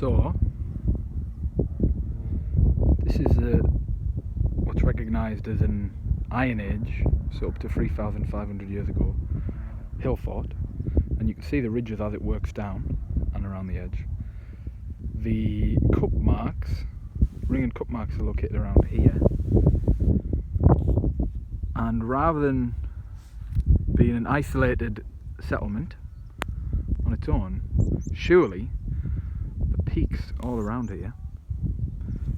So this is what's recognised as an Iron Age, so up to 3,500 years ago, hill fort, and you can see the ridges as it works down and around the edge. The cup marks, ring and cup marks, are located around here, and rather than being an isolated settlement on its own, surely the peaks all around here,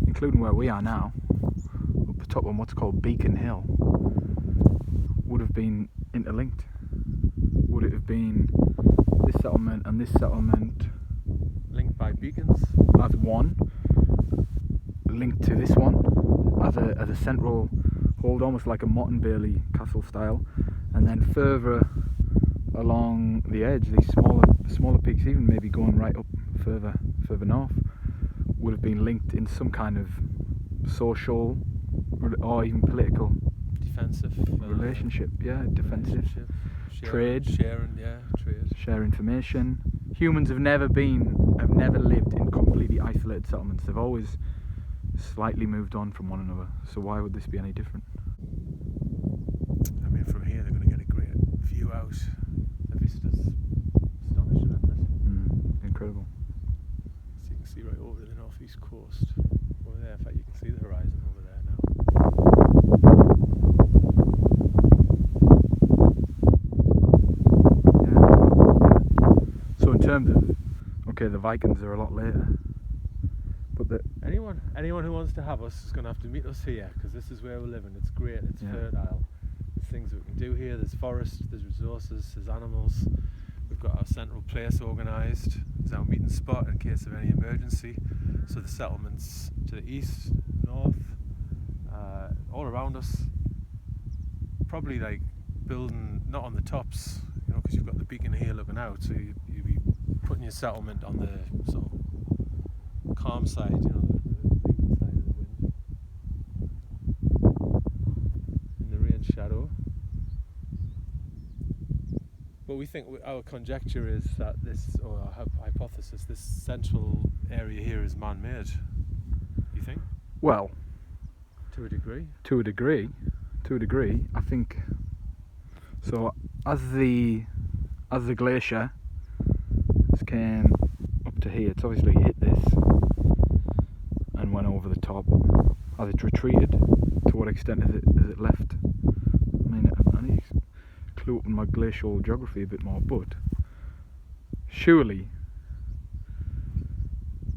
including where we are now, up the top on what's called Beacon Hill, would have been interlinked. Would it have been this settlement and this settlement linked by beacons as one, linked to this one as a central hold, almost like a Motte and Bailey castle style, and then further along the edge, these smaller peaks, even maybe going right up further north, would have been linked in some kind of social or even political defensive relationship. Defensive. Trade. Share information. Humans have never lived in completely isolated settlements. They've always slightly moved on from one another. So why would this be any different? I mean, from here they're going to get a great view out. The vista's astonishing, isn't it? Incredible. So you can see right over the northeast coast. Over there, in fact, you can see the horizon over there now. So in terms of, the Vikings are a lot later, but anyone who wants to have us is going to have to meet us here, because this is where we're living. It's great, it's fertile. There's things that we can do here. There's forest, there's resources, there's animals. We've got our central place organised as our meeting spot in case of any emergency. So the settlements to the east, north, all around us, probably like building not on the tops, because you've got the beacon here looking out, so you'd be putting your settlement on the sort of calm side, the leeward side of the wind, in the rain shadow. But we think our conjecture is that or our hypothesis, this central area here is man-made. You think? Well, to a degree. To a degree, I think. So as the glacier came up to here, it's obviously hit this and went over the top. As it retreated, to what extent has it left? I mean, I need to clue up in my glacial geography a bit more, but surely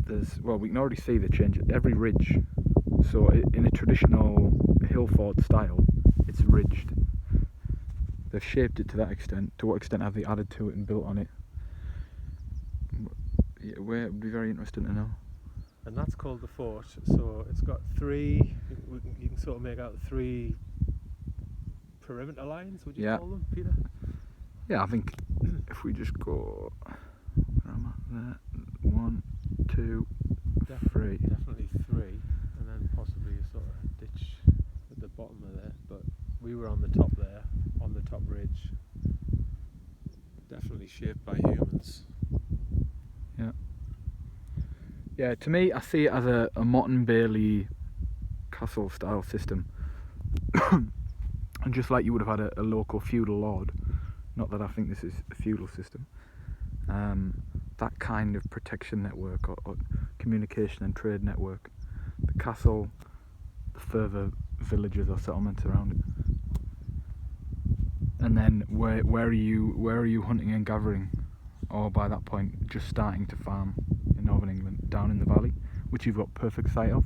we can already see the change at every ridge. So in a traditional hill fort style, it's ridged. They've shaped it to that extent. To what extent have they added to it and built on it? It would be very interesting to know. And that's called the fort. So it's got three. You can sort of make out three perimeter lines. Would you call them, Peter? Yeah, I think if we just go, where am I? There, 1, 2, 3. Definitely 3, and then possibly a sort of ditch at the bottom of there. But we were on the top there, on the top ridge. Definitely shaped by humans. Yeah, to me, I see it as a Motte and Bailey castle style system. And just like you would have had a local feudal lord, not that I think this is a feudal system, that kind of protection network or communication and trade network, the castle, the further villages or settlements around it, and then where are you hunting and gathering, or by that point just starting to farm in northern England, down in the valley, which you've got perfect sight of.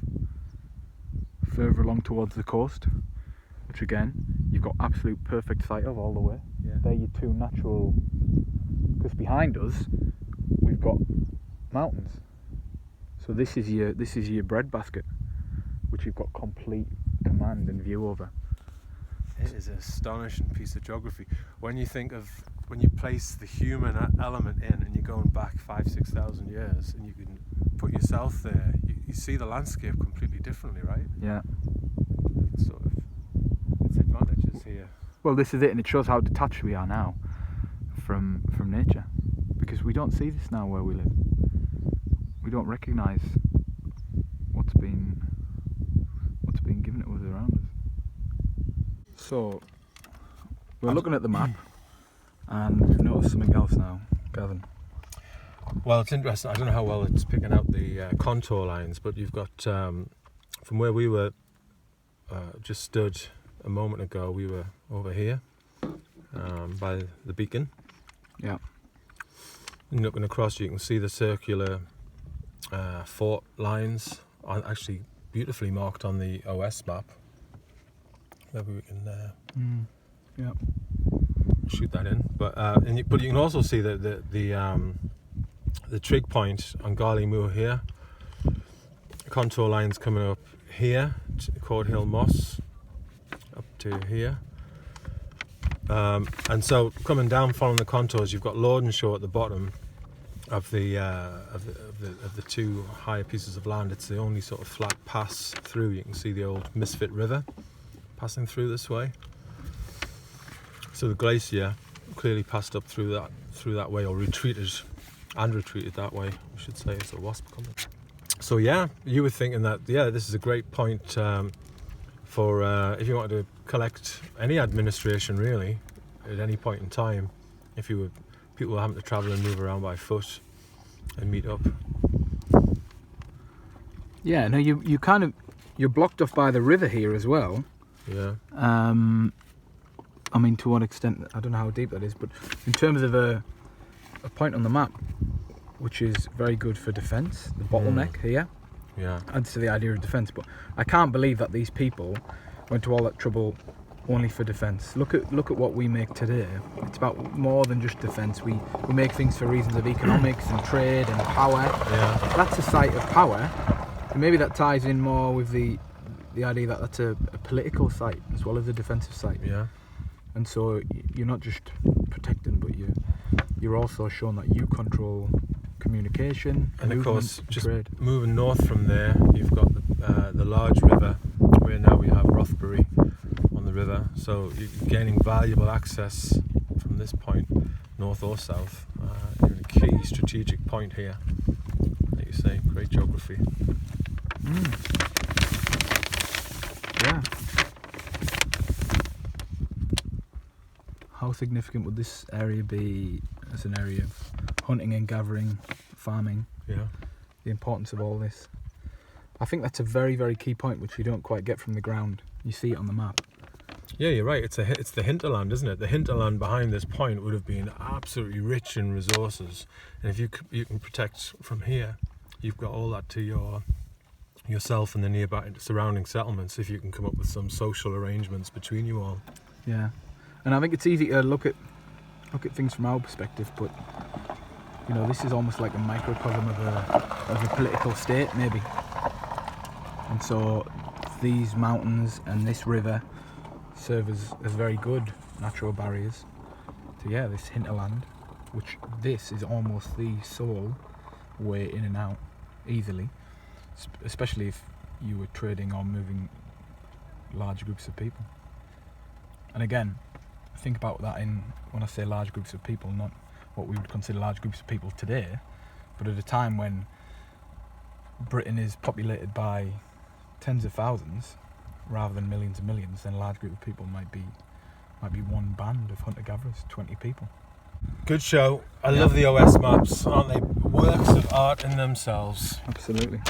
Further along towards the coast, which again you've got absolute perfect sight of all the way. They're your two natural, because behind us we've got mountains. So this is your breadbasket, which you've got complete command and view over. It is an astonishing piece of geography. When you place the human element in, and you're going back 5,000-6,000 years, and you can put yourself there, you see the landscape completely differently, right? Yeah. It's advantages here. Well, this is it, and it shows how detached we are now from nature, because we don't see this now where we live. we don't recognise what's been given to us around us. So we're looking at the map, and we've noticed something else now, Gavin. Well, it's interesting. I don't know how well it's picking out the contour lines, but you've got from where we were just stood a moment ago. We were over here by the beacon. Yeah. And looking across, you can see the circular fort lines are actually beautifully marked on the OS map. Maybe we can shoot that in. But but you can also see the trig point on Garley Moor here. Contour lines coming up here, Court Hill Moss, up to here. And so coming down following the contours, you've got Lordenshaw at the bottom of the two higher pieces of land. It's the only sort of flat pass through. You can see the old Misfit River passing through this way. So the glacier clearly passed up through that way, or retreated that way, I should say. It's a wasp coming. So yeah, you were thinking that this is a great point for if you wanted to collect any administration really at any point in time. If you were people having to travel and move around by foot and meet up. Yeah, no, you're blocked off by the river here as well. Yeah. I mean, to what extent, I don't know how deep that is, but in terms of a point on the map, which is very good for defence, the bottleneck here, adds to the idea of defence. But I can't believe that these people went to all that trouble only for defence. Look at what we make today. It's about more than just defence. We make things for reasons of economics and trade and power. Yeah. That's a site of power, and maybe that ties in more with the idea that that's a political site as well as a defensive site. Yeah. And so you're not just protecting, but you're also showing that you control communication, and of course, just trade. Moving north from there, you've got the large river, where now we have Rothbury on the river. So you're gaining valuable access from this point, north or south. You're in a key strategic point here. Like you say, great geography. Yeah. How significant would this area be as an area of hunting and gathering, farming? Yeah. The importance of all this. I think that's a very, very key point which you don't quite get from the ground. You see it on the map. Yeah, you're right. It's the hinterland, isn't it? The hinterland behind this point would have been absolutely rich in resources, and if you can protect from here, you've got all that to yourself and the nearby surrounding settlements. If you can come up with some social arrangements between you all. Yeah. And I think it's easy to look at things from our perspective, but this is almost like a microcosm of a political state, maybe. And so these mountains and this river serve as very good natural barriers to this hinterland, which this is almost the sole way in and out easily, especially if you were trading or moving large groups of people. And again, think about that when I say large groups of people, not what we would consider large groups of people today, but at a time when Britain is populated by tens of thousands rather than millions and millions, then a large group of people might be one band of hunter-gatherers, 20 people. Good show. I love the OS maps, aren't they? Works of art in themselves. Absolutely.